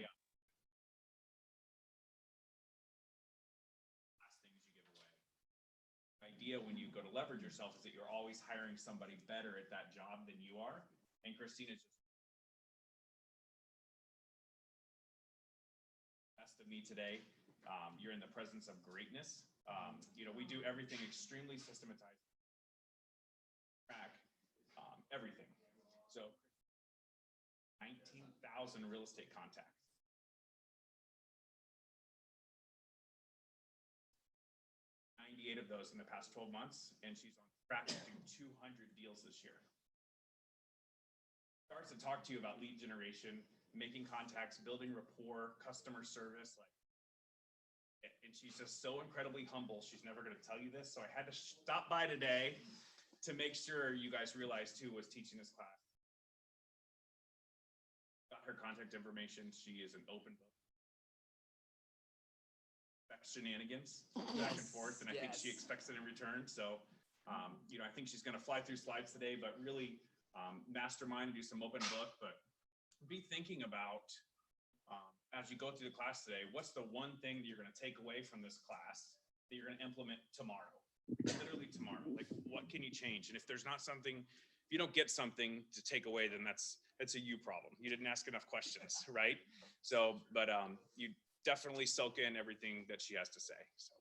last things you give away. Idea when you go to leverage yourself is that you're always hiring somebody better at that job than you are. And Kristina's just best of me today. You're in the presence of greatness. We do everything extremely systematized. Track everything. So 19,000 real estate contacts. 98 of those in the past 12 months, and she's on track to do 200 deals this year. Starts to talk to you about lead generation, making contacts, building rapport, customer service, and she's just so incredibly humble. She's never going to tell you this, so I had to stop by today to make sure you guys realized who was teaching this class. Got her contact information. She is an open book. Shenanigans back and forth, and I think she expects it in return. So, I think she's going to fly through slides today, but really mastermind and do some open book. But be thinking about as you go through the class today, what's the one thing that you're going to take away from this class that you're going to implement tomorrow? Literally tomorrow. Like, what can you change? And if there's not something, if you don't get something to take away, then that's a you problem. You didn't ask enough questions, right? So, but you definitely soak in everything that she has to say. So,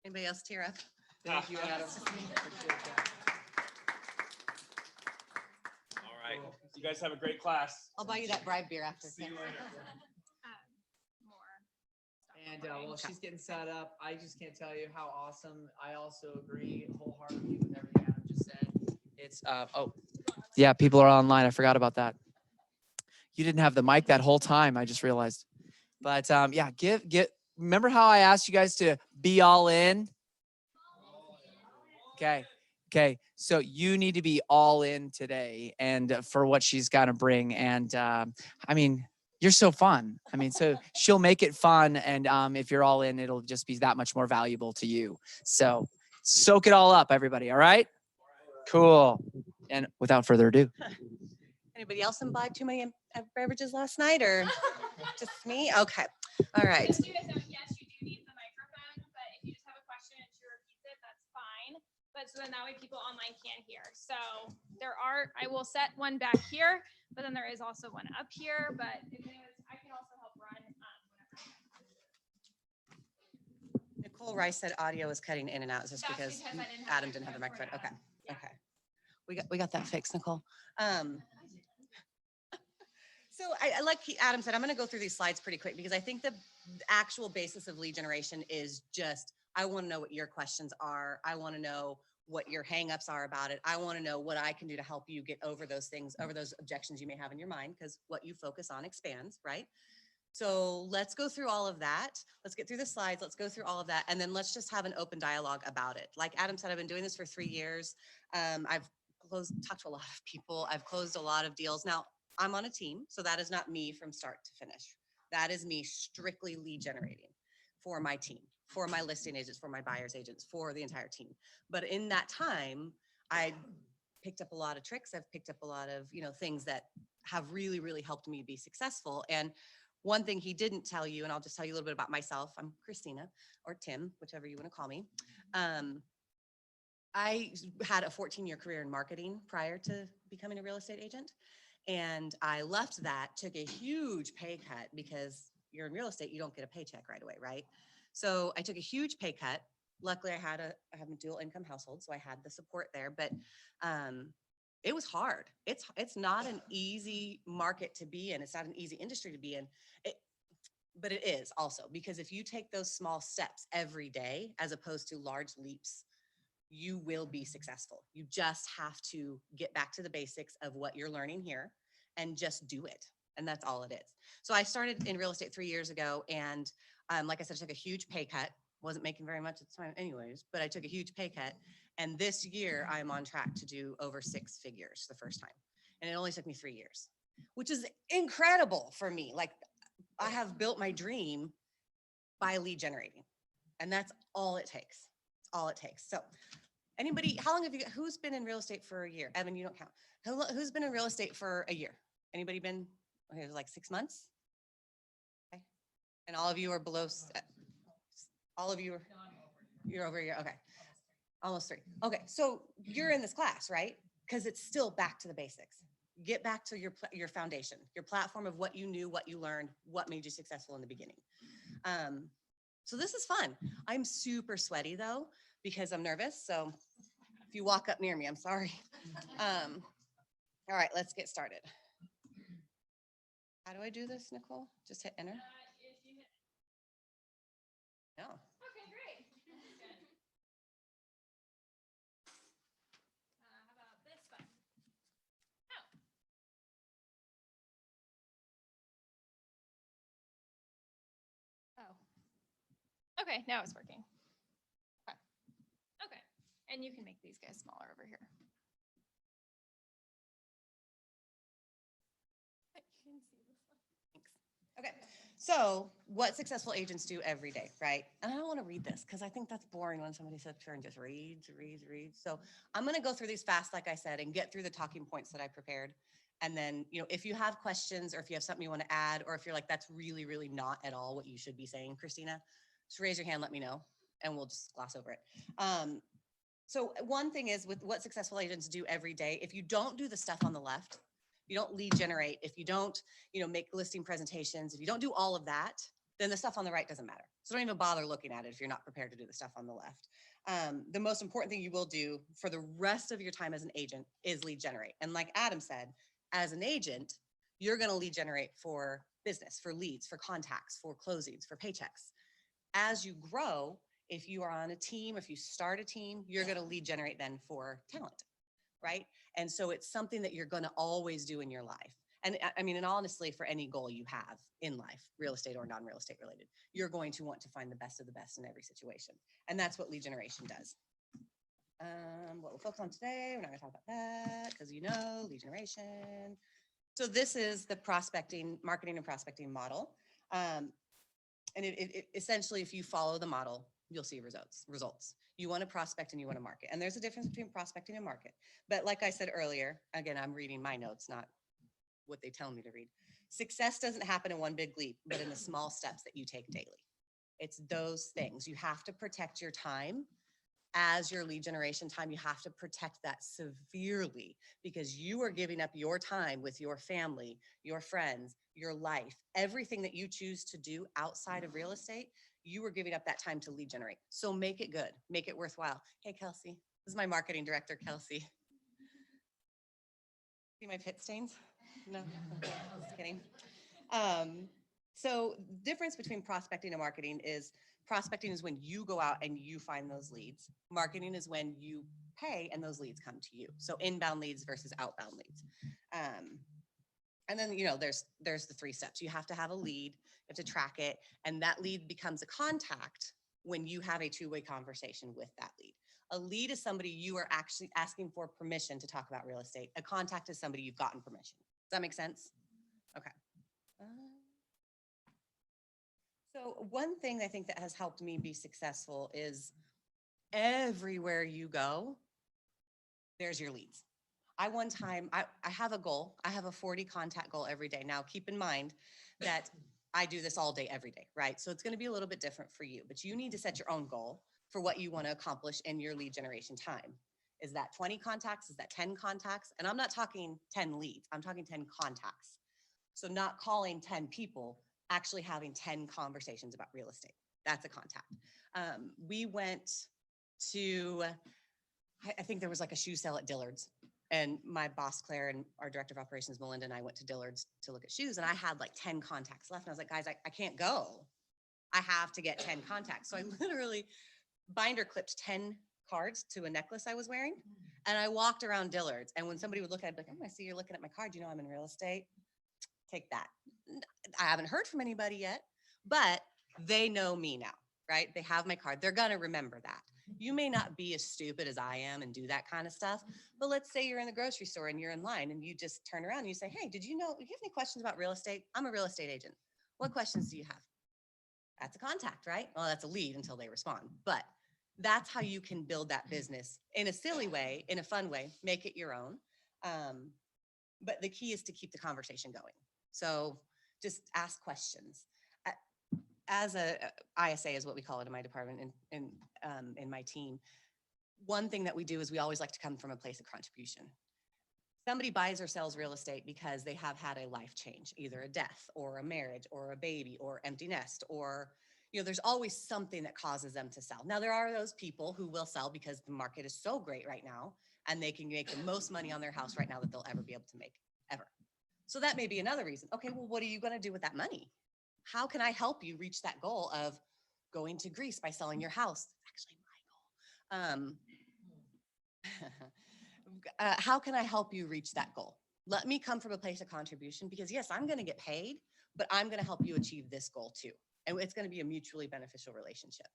anybody else tear up? Thank you, Adam. All right, you guys have a great class. I'll buy you that bribe beer after. See you later. And while she's getting set up, I just can't tell you how awesome. I also agree wholeheartedly with everything Adam just said. It's yeah, people are online. I forgot about that. You didn't have the mic that whole time. I just realized. But yeah, remember how I asked you guys to be all in? Okay. So you need to be all in today and for what she's got to bring. And I mean, you're so fun. I mean, so she'll make it fun. And if you're all in, it'll just be that much more valuable to you. So soak it all up, everybody. All right? Cool. And without further ado. Anybody else imbibe too many beverages last night, or just me? Okay. All right. Yes, you do need the microphone, but if you just have a question and she repeats it, that's fine. But so then that way people online can hear. So I will set one back here, but then there is also one up here. But if I can also help run whenever. Nicole Rice said audio is cutting in and out. Is this That's because because I didn't have Adam the didn't have the microphone microphone? for Okay. now. Okay. We got that fixed, Nicole. So like Adam said, I'm going to go through these slides pretty quick because I think the actual basis of lead generation is just, I want to know what your questions are. I want to know what your hangups are about it. I want to know what I can do to help you get over those things, over those objections you may have in your mind, because what you focus on expands, right? So let's go through all of that. Let's get through the slides. Let's go through all of that. And then let's just have an open dialogue about it. Like Adam said, I've been doing this for 3 years. I've talked to a lot of people. I've closed a lot of deals. Now, I'm on a team, so that is not me from start to finish. That is me strictly lead generating for my team, for my listing agents, for my buyer's agents, for the entire team. But in that time, I picked up a lot of tricks. I've picked up a lot of, things that have really, really helped me be successful. And one thing he didn't tell you, and I'll just tell you a little bit about myself. I'm Kristina, or Tim, whichever you want to call me. I had a 14-year career in marketing prior to becoming a real estate agent. And I left that, took a huge pay cut because you're in real estate, you don't get a paycheck right away, right? So I took a huge pay cut. Luckily, I have a dual income household, so I had the support there, but it was hard. It's not an easy market to be in. It's not an easy industry to be in. But it is also, because if you take those small steps every day, as opposed to large leaps, you will be successful. You just have to get back to the basics of what you're learning here and just do it. And that's all it is. So I started in real estate 3 years ago. And like I said, I took a huge pay cut. Wasn't making very much at the time anyways, but I took a huge pay cut. And this year I'm on track to do over 6 figures the first time. And it only took me 3 years, which is incredible for me. Like, I have built my dream by lead generating, and that's all it takes. It's all it takes. So anybody, how long have you, who's been in real estate for a year? Evan, you don't count. Who's been in real estate for a year? Anybody been, okay, it was like 6 months? And all of you are below, all of you are, you're over here, okay. Almost 3. Okay, so you're in this class, right? Because it's still back to the basics. Get back to your foundation, your platform of what you knew, what you learned, what made you successful in the beginning. So this is fun. I'm super sweaty though, because I'm nervous. So if you walk up near me, I'm sorry. All right, let's get started. How do I do this, Nicole? Just hit enter? If you hit, No. okay, great. Good. How about this button? Oh. Okay, now it's working. Okay. Okay. And you can make these guys smaller over here. You can see this one. Thanks. Okay, so what successful agents do every day, right? And I don't want to read this because I think that's boring when somebody sits here and just reads. So I'm going to go through these fast, like I said, and get through the talking points that I prepared. And then, if you have questions or if you have something you want to add, or if you're like, that's really, really not at all what you should be saying, Kristina, just raise your hand, let me know, and we'll just gloss over it. So one thing is with what successful agents do every day, if you don't do the stuff on the left, you don't lead generate, if you don't, make listing presentations, if you don't do all of that, then the stuff on the right doesn't matter. So don't even bother looking at it if you're not prepared to do the stuff on the left. The most important thing you will do for the rest of your time as an agent is lead generate. And like Adam said, as an agent, you're going to lead generate for business, for leads, for contacts, for closings, for paychecks. As you grow, if you are on a team, if you start a team, you're going to lead generate then for talent, right? And so it's something that you're going to always do in your life. And I mean, and honestly, for any goal you have in life, real estate or non-real estate related, you're going to want to find the best of the best in every situation. And that's what lead generation does. What we'll focus on today, we're not going to talk about that because lead generation. So this is the marketing and prospecting model. And it essentially, if you follow the model, you'll see results. You want to prospect and you want to market. And there's a difference between prospecting and market. But like I said earlier, again, I'm reading my notes, not what they tell me to read. Success doesn't happen in one big leap, but in the small steps that you take daily. It's those things. You have to protect your time as your lead generation time. You have to protect that severely because you are giving up your time with your family, your friends, your life, everything that you choose to do outside of real estate. You are giving up that time to lead generate. So make it good, make it worthwhile. Hey, Kelsey, this is my marketing director, Kelsey. See my pit stains? No, okay, just kidding. So difference between prospecting and marketing is prospecting is when you go out and you find those leads. Marketing is when you pay and those leads come to you. So inbound leads versus outbound leads. And then, there's the 3 steps. You have to have a lead, you have to track it, and that lead becomes a contact when you have a 2-way conversation with that lead. A lead is somebody you are actually asking for permission to talk about real estate. A contact is somebody you've gotten permission. Does that make sense? Okay. So one thing I think that has helped me be successful is everywhere you go, there's your leads. I have a goal. I have a 40 contact goal every day. Now, keep in mind that I do this all day, every day, right? So it's going to be a little bit different for you, but you need to set your own goal for what you want to accomplish in your lead generation time. Is that 20 contacts? Is that 10 contacts? And I'm not talking 10 leads. I'm talking 10 contacts. So not calling 10 people, actually having 10 conversations about real estate. That's a contact. We went to, I think there was like a shoe sale at Dillard's. And my boss, Claire, and our director of operations, Melinda, and I went to Dillard's to look at shoes. And I had like 10 contacts left. And I was like, guys, I can't go. I have to get 10 contacts. So I literally binder clipped 10 cards to a necklace I was wearing. And I walked around Dillard's. And when somebody would look at it, I'd be like, oh, I see you're looking at my card. You know I'm in real estate. Take that. I haven't heard from anybody yet, but they know me now, right? They have my card. They're going to remember that. You may not be as stupid as I am and do that kind of stuff, but let's say you're in the grocery store and you're in line and you just turn around and you say, hey, do you have any questions about real estate? I'm a real estate agent. What questions do you have? That's a contact, right? Well, that's a lead until they respond, but that's how you can build that business in a silly way, in a fun way, make it your own. But the key is to keep the conversation going. So just ask questions. as a ISA is what we call it in my department in my team. One thing that we do is we always like to come from a place of contribution. Somebody buys or sells real estate because they have had a life change, either a death or a marriage or a baby or empty nest, or, there's always something that causes them to sell. Now, there are those people who will sell because the market is so great right now and they can make the most money on their house right now that they'll ever be able to make, ever. So that may be another reason. Okay, well, what are you going to do with that money? How can I help you reach that goal of going to Greece by selling your house? It's actually my goal. How can I help you reach that goal? Let me come from a place of contribution because yes, I'm going to get paid, but I'm going to help you achieve this goal too. And it's going to be a mutually beneficial relationship.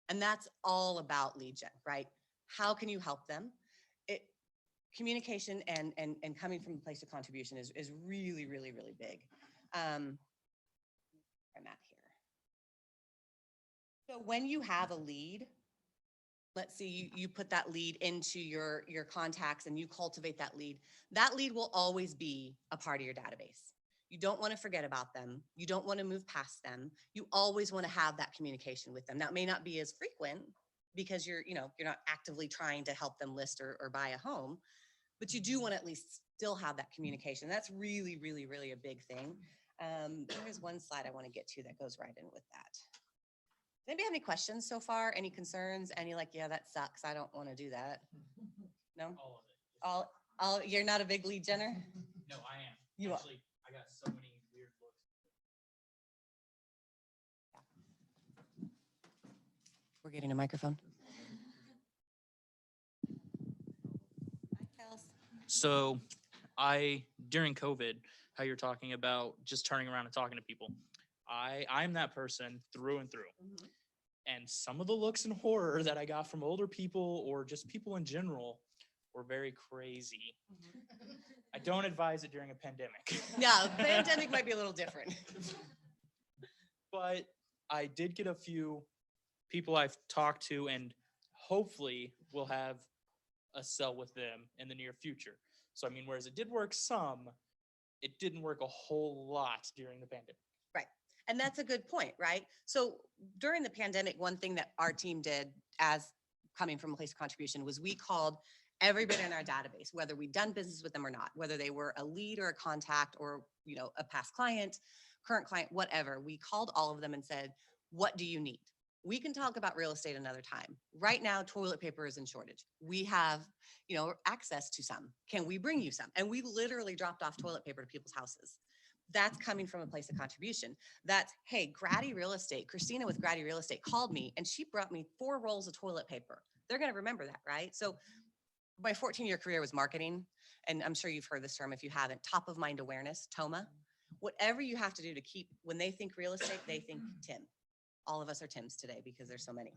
And that's all about lead gen, right? How can you help them? Communication and coming from a place of contribution is really, really, really big. I'm at here. So when you have a lead, let's see, you put that lead into your contacts and you cultivate that lead will always be a part of your database. You don't want to forget about them. You don't want to move past them. You always want to have that communication with them. Now, it may not be as frequent because you're not actively trying to help them list or buy a home, but you do want to at least still have that communication. That's really, really, really a big thing. There's one slide I want to get to that goes right in with that. Does anybody have any questions so far? Any concerns? Any yeah, that sucks. I don't want to do that. No? All of it. All, you're not a big lead genner? No, I am. You Actually, I got so many weird looks. We're getting a microphone. Hi, Kels. So during COVID, how you're talking about just turning around and talking to people, I'm that person through and through. Mhm. And some of the looks and horror that I got from older people or just people in general were very crazy. I don't advise it during a pandemic. No, the pandemic might be a little different. But I did get a few people I've talked to and hopefully will have a sell with them in the near future. So, I mean, whereas it did work some, it didn't work a whole lot during the pandemic. Right. And that's a good point, right? So during the pandemic, one thing that our team did as coming from a place of contribution was we called everybody in our database, whether we'd done business with them or not, whether they were a lead or a contact or, a past client, current client, whatever. We called all of them and said, what do you need? We can talk about real estate another time. Right now, toilet paper is in shortage. We have, access to some. Can we bring you some? And we literally dropped off toilet paper to people's houses. That's coming from a place of contribution. That's, hey, Grady Real Estate, Kristina with Grady Real Estate called me and she brought me 4 rolls of toilet paper. They're going to remember that, right? So my 14-year career was marketing. And I'm sure you've heard this term. If you haven't, top of mind awareness, TOMA. Whatever you have to do to keep, when they think real estate, they think Tim. All of us are Tims today because there's so many.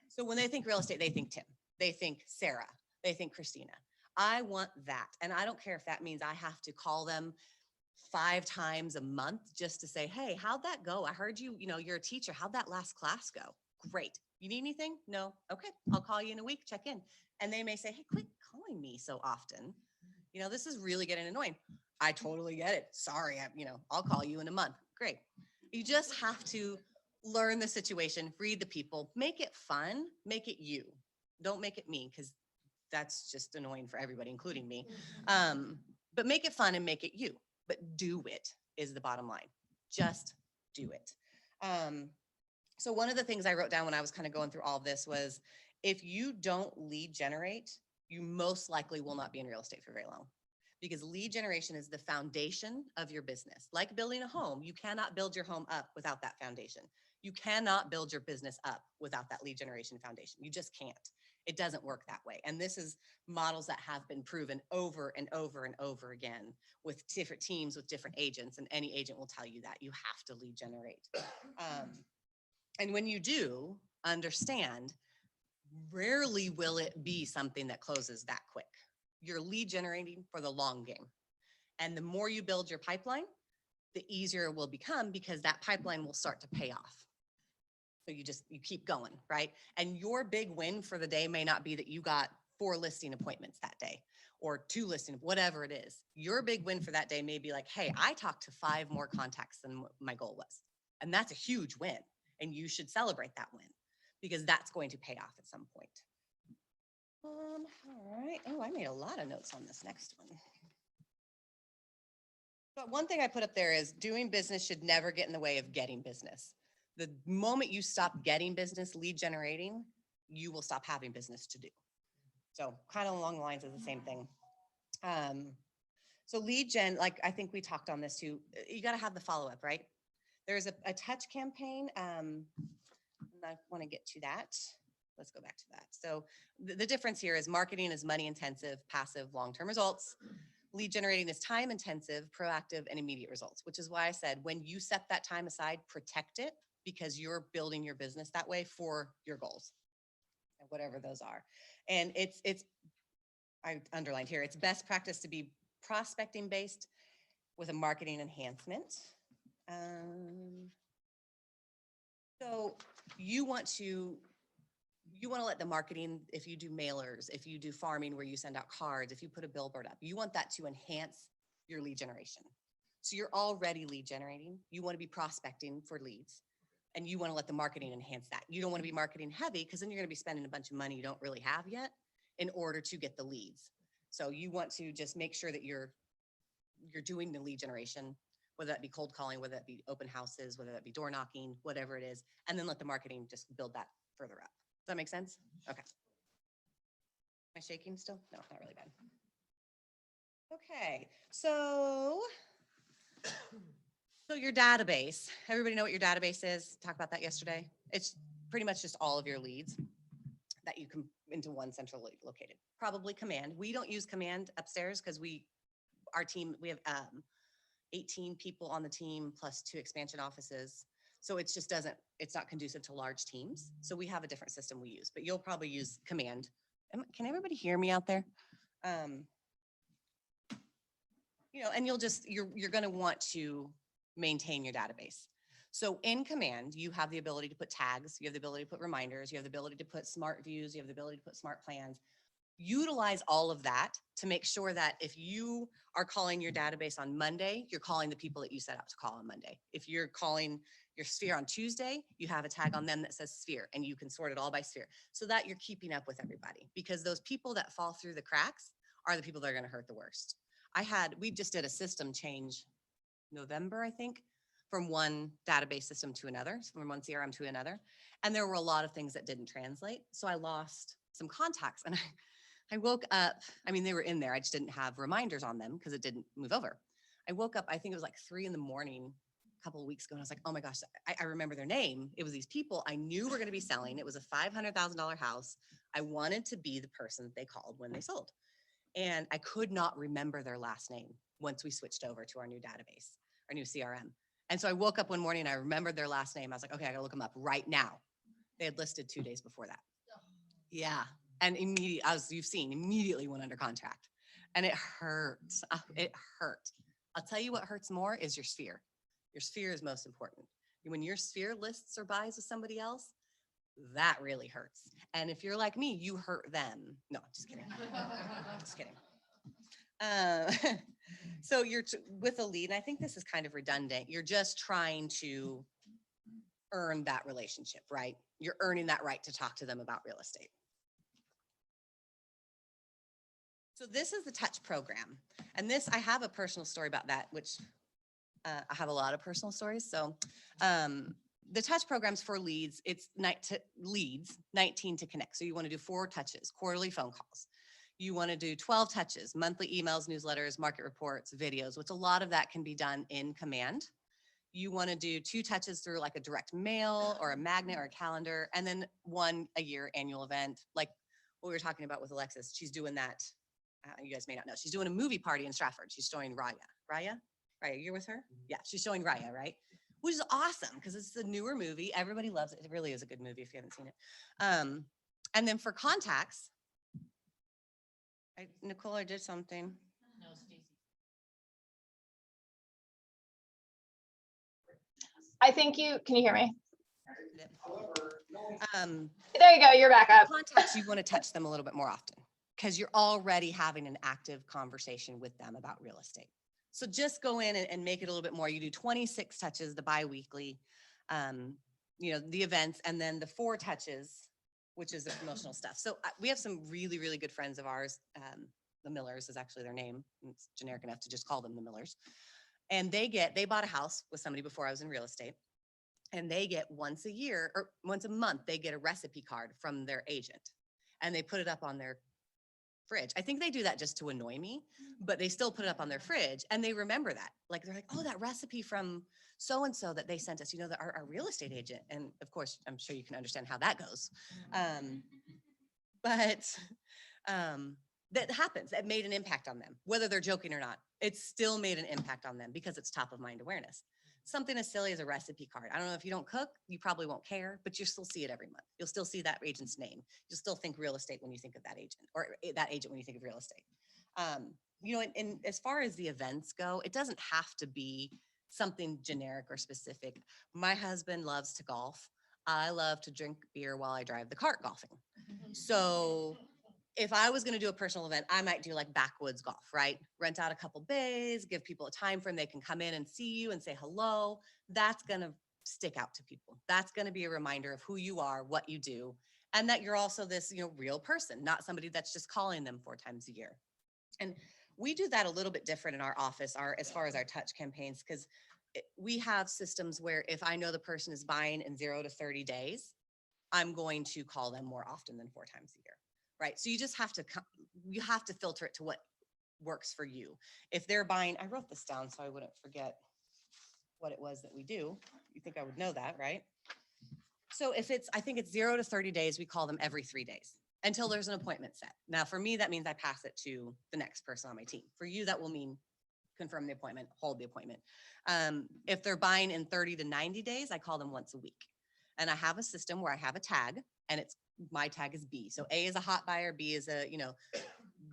So when they think real estate, they think Tim. They think Sarah. They think Kristina. I want that. And I don't care if that means I have to call them 5 times a month just to say, hey, how'd that go? I heard you're a teacher. How'd that last class go? Great. You need anything? No. Okay. I'll call you in a week. Check in. And they may say, hey, quit calling me so often. This is really getting annoying. I totally get it. Sorry. I'll call you in a month. Great. You just have to learn the situation, read the people, make it fun, make it you. Don't make it me because that's just annoying for everybody, including me. But make it fun and make it you. But do it is the bottom line. Just do it. So one of the things I wrote down when I was kind of going through all of this was, if you don't lead generate, you most likely will not be in real estate for very long. Because lead generation is the foundation of your business. Like building a home, you cannot build your home up without that foundation. You cannot build your business up without that lead generation foundation. You just can't. It doesn't work that way. And this is models that have been proven over and over and over again with different teams, with different agents, and any agent will tell you that you have to lead generate. And when you do understand, rarely will it be something that closes that quick. You're lead generating for the long game. And the more you build your pipeline, the easier it will become because that pipeline will start to pay off. So you keep going, right? And your big win for the day may not be that you got 4 listing appointments that day or 2 listing, whatever it is. Your big win for that day may be like, hey, I talked to 5 more contacts than my goal was. And that's a huge win. and you should celebrate that win because that's going to pay off at some point. All right. Oh, I made a lot of notes on this next one. But one thing I put up there is doing business should never get in the way of getting business. The moment you stop getting business, lead generating, you will stop having business to do. So kind of along the lines of the same thing. So lead gen, like I think we talked on this too, you got to have the follow-up, right? There's a touch campaign. And I want to get to that. Let's go back to that. So the difference here is marketing is money intensive, passive, long-term results. Lead generating is time intensive, proactive, and immediate results, which is why I said, when you set that time aside, protect it because you're building your business that way for your goals, whatever those are. And I underlined here, it's best practice to be prospecting based with a marketing enhancement. So you want to let the marketing, if you do mailers, if you do farming where you send out cards, if you put a billboard up, you want that to enhance your lead generation. So you're already lead generating. You want to be prospecting for leads and you want to let the marketing enhance that. You don't want to be marketing heavy because then you're going to be spending a bunch of money you don't really have yet in order to get the leads. So you want to just make sure that you're doing the lead generation, whether that be cold calling, whether that be open houses, whether that be door knocking, whatever it is, and then let the marketing just build that further up. Does that make sense? Okay. Am I shaking still? No, not really bad. Okay, so your database, everybody know what your database is? Talked about that yesterday. It's pretty much just all of your leads that you come into one centrally located. Probably Command. We don't use Command upstairs because our team, we have 18 people on the team plus 2 expansion offices. So it just it's not conducive to large teams. So we have a different system we use, but you'll probably use Command. Can everybody hear me out there? And you're going to want to maintain your database. So in Command, you have the ability to put tags, you have the ability to put reminders, you have the ability to put smart views, you have the ability to put smart plans. Utilize all of that to make sure that if you are calling your database on Monday, you're calling the people that you set out to call on Monday. If you're calling your sphere on Tuesday, you have a tag on them that says sphere and you can sort it all by sphere so that you're keeping up with everybody, because those people that fall through the cracks are the people that are going to hurt the worst. We just did a system change November, I think, from one database system to another, from one CRM to another. And there were a lot of things that didn't translate. So I lost some contacts and I woke up, they were in there. I just didn't have reminders on them because it didn't move over. I woke up, I think it was like 3 a.m. a couple of weeks ago. And I was like, oh my gosh, I remember their name. It was these people I knew were going to be selling. It was a $500,000 house. I wanted to be the person that they called when they sold. And I could not remember their last name once we switched over to our new database, our new CRM. And so I woke up one morning and I remembered their last name. I was like, okay, I gotta look them up right now. They had listed 2 days before that. Yeah. And immediately went under contract. And it hurts. It hurt. I'll tell you what hurts more is your sphere. Your sphere is most important. When your sphere lists or buys with somebody else, that really hurts. And if you're like me, you hurt them. No, just kidding. Just kidding. So you're with a lead, and I think this is kind of redundant. You're just trying to earn that relationship, right? You're earning that right to talk to them about real estate. So this is the Touch program. And this, I have a personal story about that, which I have a lot of personal stories. So the Touch program's for leads. It's leads, 19 to connect. So you want to do 4 touches, quarterly phone calls. You want to do 12 touches, monthly emails, newsletters, market reports, videos, which a lot of that can be done in Command. You want to do 2 touches through like a direct mail or a magnet or a calendar, and then 1 a year annual event, like what we were talking about with Alexis. She's doing that. You guys may not know. She's doing a movie party in Stratford. She's showing Raya. Raya, you're with her? Yeah, she's showing Raya, right? Which is awesome because it's a newer movie. Everybody loves it. It really is a good movie if you haven't seen it. And then for contacts, Nicole, I did something. No, Stacy. I think can you hear me? Um, There you go, you're back up. Contacts, you want to touch them a little bit more often because you're already having an active conversation with them about real estate. So just go in and make it a little bit more. You do 26 touches, the bi-weekly. the events, and then the 4 touches, which is the promotional stuff. So we have some really, really good friends of ours. The Millers is actually their name. It's generic enough to just call them the Millers. And they bought a house with somebody before I was in real estate. And they get once a year or once a month, they get a recipe card from their agent. And they put it up on their fridge. I think they do that just to annoy me, but they still put it up on their fridge and they remember that. Like they're like, oh, that recipe from so-and-so that they sent us, our real estate agent. And of course, I'm sure you can understand how that goes. But that happens. That made an impact on them, whether they're joking or not. It still made an impact on them because it's top of mind awareness. Something as silly as a recipe card. I don't know if you don't cook, you probably won't care, but you'll still see it every month. You'll still see that agent's name. You'll still think real estate when you think of that agent, or that agent when you think of real estate. And as far as the events go, it doesn't have to be something generic or specific. My husband loves to golf. I love to drink beer while I drive the cart golfing. So if I was going to do a personal event, I might do like backwoods golf, right? Rent out a couple bays, give people a time frame they can come in and see you and say hello. That's going to stick out to people. That's going to be a reminder of who you are, what you do, and that you're also this, real person, not somebody that's just calling them 4 times a year. And we do that a little bit different in our office, as far as our touch campaigns, because we have systems where if I know the person is buying in 0 to 30 days, I'm going to call them more often than 4 times a year. Right. So you just have to filter it to what works for you. If they're buying, I wrote this down so I wouldn't forget what it was that we do. You think I would know that, right? So I think it's 0 to 30 days, we call them every 3 days until there's an appointment set. Now for me, that means I pass it to the next person on my team. For you, that will mean confirm the appointment, hold the appointment. If they're buying in 30 to 90 days, I call them once a week. And I have a system where I have a tag, and my tag is B. So A is a hot buyer, B is a,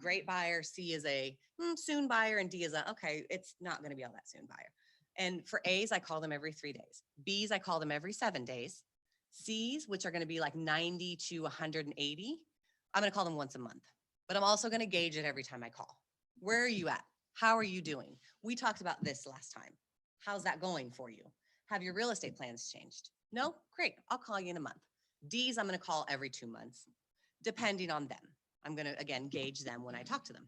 great buyer, C is a soon buyer, and D is okay, it's not going to be all that soon buyer. And for A's, I call them every 3 days. B's, I call them every 7 days. C's, which are going to be like 90 to 180, I'm going to call them once a month. But I'm also going to gauge it every time I call. Where are you at? How are you doing? We talked about this last time. How's that going for you? Have your real estate plans changed? No? Great. I'll call you in a month. D's, I'm going to call every 2 months, depending on them. I'm going to, again, gauge them when I talk to them.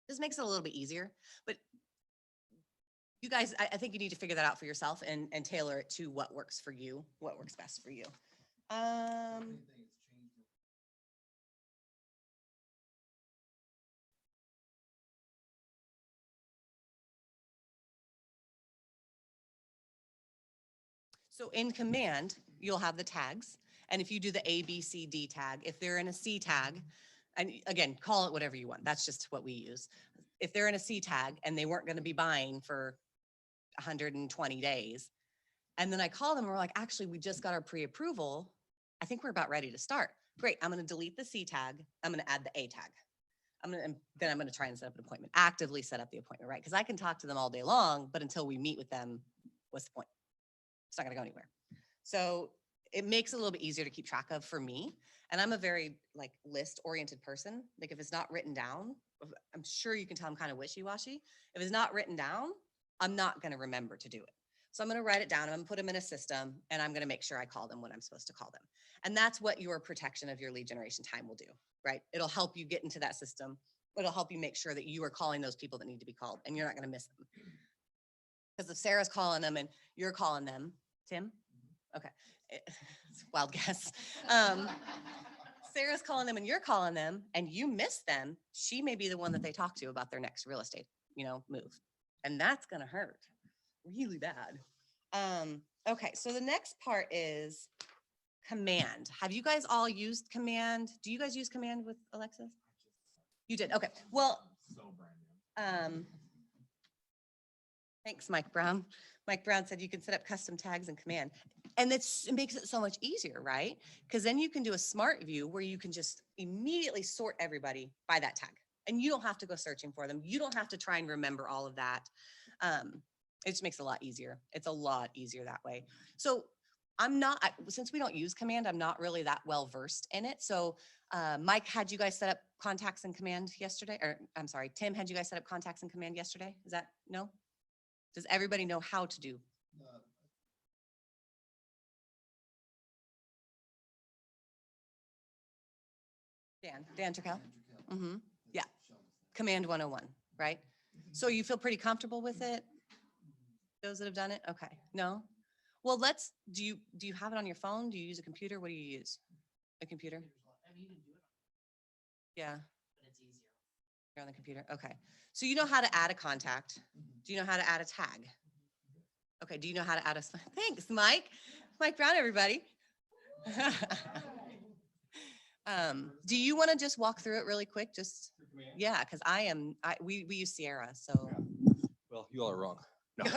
This makes it a little bit easier, but you guys, I think you need to figure that out for yourself and tailor it to what works for you, what works best for you. So in command, you'll have the tags. And if you do the A, B, C, D tag, if they're in a C tag, and again, call it whatever you want. That's just what we use. If they're in a C tag and they weren't going to be buying for 120 days, and then I call them and we're like, actually, we just got our pre-approval. I think we're about ready to start. Great. I'm going to delete the C tag. I'm going to add the A tag. Then I'm going to try and set up an appointment, actively set up the appointment, right? Because I can talk to them all day long, but until we meet with them, what's the point? It's not going to go anywhere. So it makes it a little bit easier to keep track of for me. And I'm a very list oriented person. Like if it's not written down, I'm sure you can tell I'm kind of wishy-washy. If it's not written down, I'm not going to remember to do it. So I'm going to write it down. I'm going to put them in a system and I'm going to make sure I call them when I'm supposed to call them. And that's what your protection of your lead generation time will do, right? It'll help you get into that system. It'll help you make sure that you are calling those people that need to be called and you're not going to miss them. Because if Sarah's calling them and you're calling them, Tim? Okay. It's a wild guess. Sarah's calling them and you're calling them and you miss them, she may be the one that they talk to about their next real estate, move. And that's going to hurt really bad. Okay. So the next part is command. Have you guys all used command? Do you guys use command with Alexa? You did. Okay. Well, thanks, Mike Brown. Mike Brown said you can set up custom tags in command. And it makes it so much easier, right? Because then you can do a smart view where you can just immediately sort everybody by that tag. And you don't have to go searching for them. You don't have to try and remember all of that. It just makes it a lot easier. It's a lot easier that way. So since we don't use command, I'm not really that well versed in it. So Mike, had you guys set up contacts in command yesterday? Or I'm sorry, Tim, had you guys set up contacts in command yesterday? Is that, no? Does everybody know how to do? Dan Turkel? Mm-hmm. Yeah. Command 101, right? So you feel pretty comfortable with it? Those that have done it? Okay. No? Well, do you have it on your phone? Do you use a computer? What do you use? A computer? Yeah. You're on the computer. Okay. So you know how to add a contact. Do you know how to add a tag? Okay. Do you know how to add a, thanks, Mike. Mike Brown, everybody. Do you want to just walk through it really quick? Just, yeah, because we use Sierra, so. Well, you all are wrong. No.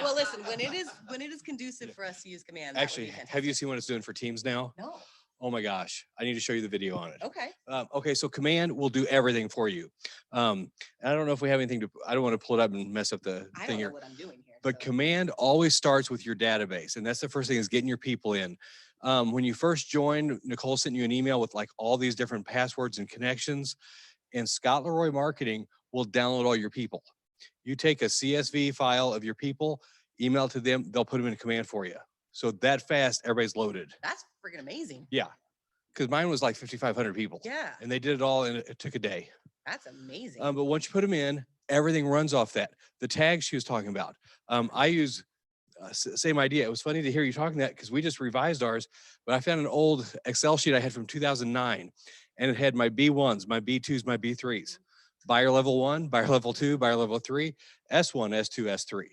Well, listen, when it is conducive for us to use command. that would Actually, be have you fantastic. seen what it's doing for Teams now? No. Oh my gosh, I need to show you the video on it. Okay. Okay, so Command will do everything for you. And I don't know if we have anything I don't want to pull it up and mess up the I thing don't know here. what I'm doing here. But so. Command always starts with your database. And that's the first thing, is getting your people in. When you first joined, Nicole sent you an email with like all these different passwords and connections. And Scott Leroy Marketing will download all your people. You take a CSV file of your people, email to them, they'll put them in Command for you. So that fast, everybody's loaded. That's freaking amazing. Yeah. Because mine was like 5,500 people. Yeah. And they did it all, and it took a day. That's amazing. But once you put them in, everything runs off that. The tags she was talking about, I use same idea. It was funny to hear you talking that, because we just revised ours, but I found an old Excel sheet I had from 2009, and it had my B1s, my B2s, my B3s, buyer level 1, buyer level 2, buyer level 3, S1, S2, S3.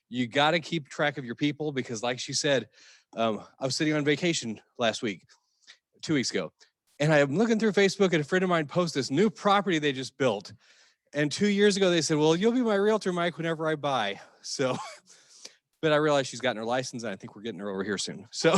You got to keep track of your people, because like she said, I was sitting on vacation last week, 2 weeks ago, and I'm looking through Facebook, and a friend of mine posted this new property they just built. And 2 years ago, they said, well, you'll be my realtor, Mike, whenever I buy. So, but I realized she's gotten her license, and I think we're getting her over here soon. So,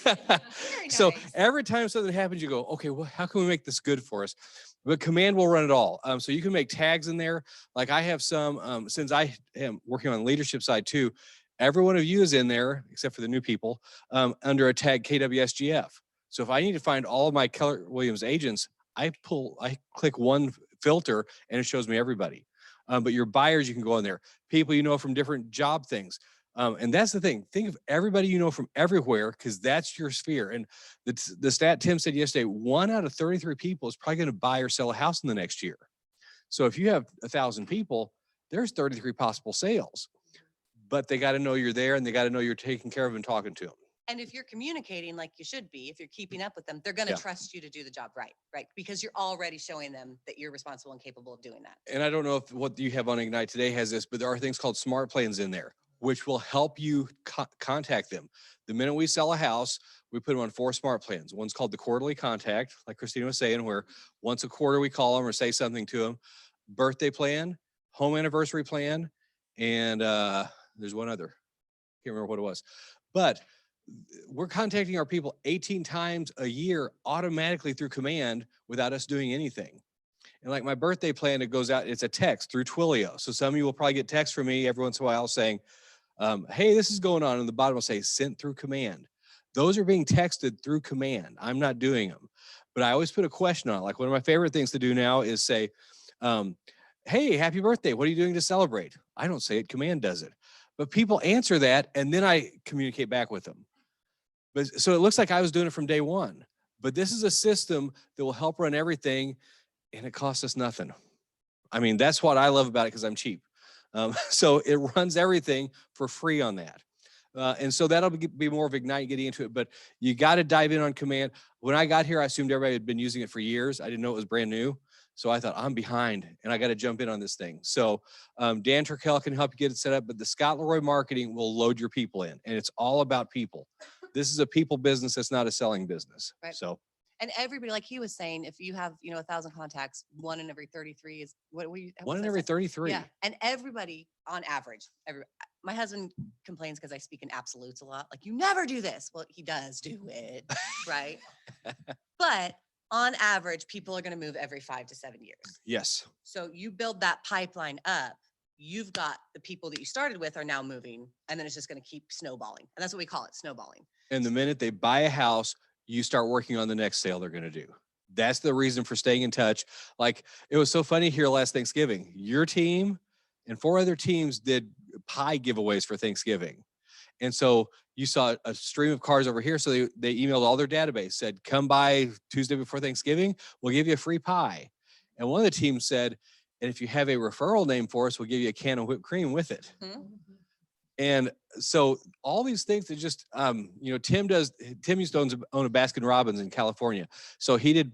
Very so nice. every time something happens, you go, okay, well, how can we make this good for us? But Command will run it all. So you can make tags in there. Like I have some, since I am working on the leadership side too, every one of you is in there, except for the new people, under a tag KWSGF. So if I need to find all of my Keller Williams agents, I click one filter and it shows me everybody. But your buyers, you can go in there. People you know from different job things. And that's the thing. Think of everybody you know from everywhere, because that's your sphere. And the stat Tim said yesterday, 1 out of 33 people is probably going to buy or sell a house in the next year. So if you have 1,000 people, there's 33 possible sales. But they got to know you're there, and they got to know you're taking care of them and talking to them. And if you're communicating like you should be, if you're keeping up with them, they're going to Yeah. trust you to do the job right? Because you're already showing them that you're responsible and capable of doing that. And I don't know if what you have on Ignite today has this, but there are things called smart plans in there, which will help you contact them. The minute we sell a house, we put them on 4 smart plans. One's called the quarterly contact, like Kristina was saying, where once a quarter we call them or say something to them. Birthday plan, home anniversary plan, and there's one other. Can't remember what it was. But we're contacting our people 18 times a year automatically through Command without us doing anything. And like my birthday plan, it goes out, it's a text through Twilio. So some of you will probably get texts from me every once in a while saying, hey, this is going on. And the bottom will say sent through Command. Those are being texted through Command. I'm not doing them, but I always put a question on it. Like one of my favorite things to do now is say, hey, happy birthday. What are you doing to celebrate? I don't say it, Command does it. But people answer that, and then I communicate back with them. But so it looks like I was doing it from day one. But this is a system that will help run everything, and it costs us nothing. I mean, that's what I love about it, because I'm cheap. So it runs everything for free on that. And so that'll be more of Ignite getting into it, but you got to dive in on Command. When I got here, I assumed everybody had been using it for years. I didn't know it was brand new. So I thought, I'm behind and I got to jump in on this thing. So Dan Turkel can help you get it set up, but the Scott Leroy Marketing will load your people in, and it's all about people. This is a people business. It's not a selling business. Right. So. And everybody, like he was saying, if you have, 1,000 contacts, 1 in every 33 is what were you? One in every 33. Yeah. And everybody on average, my husband complains because I speak in absolutes a lot. Like, you never do this. Well, he does do it. Right. But on average, people are going to move every 5 to 7 years. Yes. So you build that pipeline up. You've got the people that you started with are now moving, and then it's just going to keep snowballing. And that's what we call it, snowballing. And the minute they buy a house, you start working on the next sale they're going to do. That's the reason for staying in touch. Like, it was so funny here last Thanksgiving, your team and 4 other teams did pie giveaways for Thanksgiving. And so you saw a stream of cars over here. So they emailed all their database, said, come by Tuesday before Thanksgiving, we'll give you a free pie. And one of the teams said, and if you have a referral name for us, we'll give you a can of whipped cream with it. Hmm? And so all these things that just, Tim used to own a Baskin Robbins in California. So he did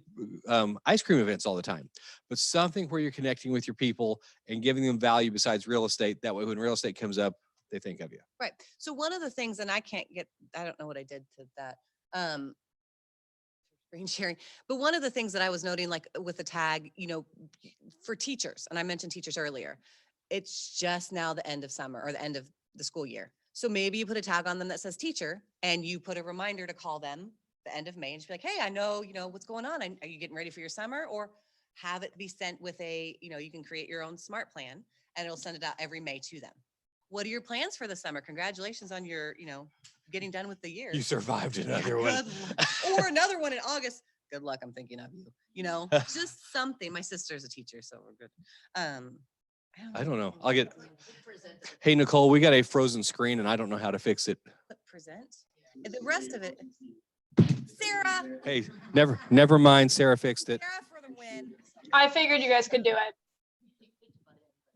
ice cream events all the time, but something where you're connecting with your people and giving them value besides real estate. That way, when real estate comes up, they think of you. Right. So one of the things, and I don't know what I did to that. Screen sharing. But one of the things that I was noting, like with the tag, for teachers, and I mentioned teachers earlier, it's just now the end of summer or the end of the school year. So maybe you put a tag on them that says teacher and you put a reminder to call them the end of May and just be like, hey, I know, what's going on. Are you getting ready for your summer? Or have it be sent with you can create your own smart plan and it'll send it out every May to them. What are your plans for the summer? Congratulations on your, getting done with the year. You survived another Yeah, one. or another one in August. Good luck. I'm thinking of you, just something. My sister's a teacher, so we're good. I don't know. Hey, Nicole, we got a frozen screen and I don't know how to fix it. Present. And the rest of it. Sarah. Hey, never mind. Sarah fixed it. Sarah for the win. I figured you guys could do it.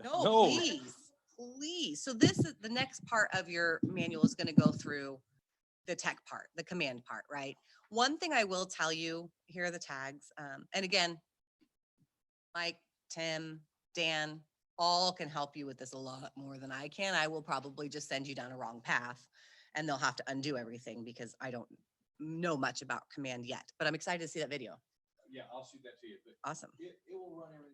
No, No. please. So this is the next part of your manual is going to go through the tech part, the command part, right? One thing I will tell you, here are the tags. And again, Mike, Tim, Dan, all can help you with this a lot more than I can. I will probably just send you down a wrong path and they'll have to undo everything because I don't know much about command yet, but I'm excited to see that video. Yeah, I'll shoot that to you. Awesome. It will run everything.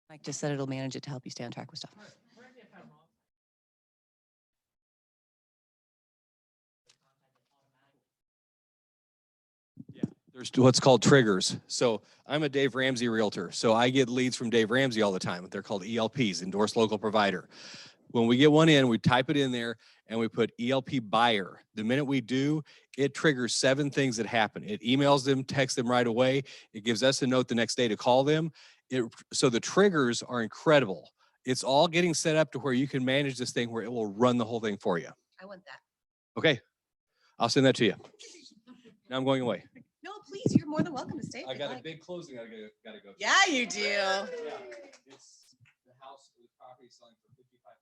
Mike just said it'll manage it to help you stay on track with stuff. There's what's called triggers. So I'm a Dave Ramsey realtor. So I get leads from Dave Ramsey all the time. They're called ELPs, endorsed local provider. When we get one in, we type it in there and we put ELP buyer. The minute we do, it triggers 7 things that happen. It emails them, texts them right away. It gives us a note the next day to call them. So the triggers are incredible. It's all getting set up to where you can manage this thing where it will run the whole thing for you. I want that. Okay, I'll send that to you. Now I'm going away. No, please, you're more than welcome to stay. I if you'd got a like. big closing I gotta go to. Yeah, you do. Yeah, it's the house, the property selling for 55.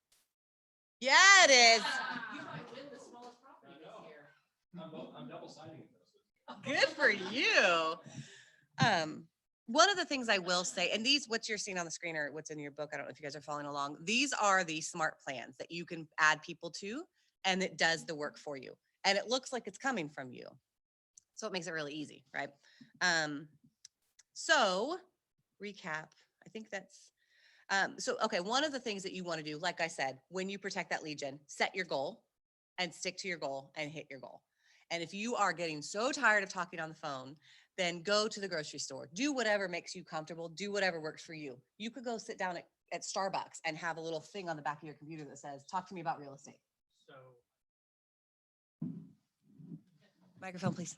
Yeah, it is. You might win the smallest property this year. I'm double signing it though. Good for you. One of the things I will say, and these, what you're seeing on the screen or what's in your book, I don't know if you guys are following along. These are the smart plans that you can add people to, and it does the work for you. And it looks like it's coming from you. So it makes it really easy, right? So recap, I think that's, okay, one of the things that you want to do, like I said, when you protect that lead gen, set your goal and stick to your goal and hit your goal. And if you are getting so tired of talking on the phone, then go to the grocery store, do whatever makes you comfortable, do whatever works for you. You could go sit down at Starbucks and have a little thing on the back of your computer that says, talk to me about real estate. So Microphone, please.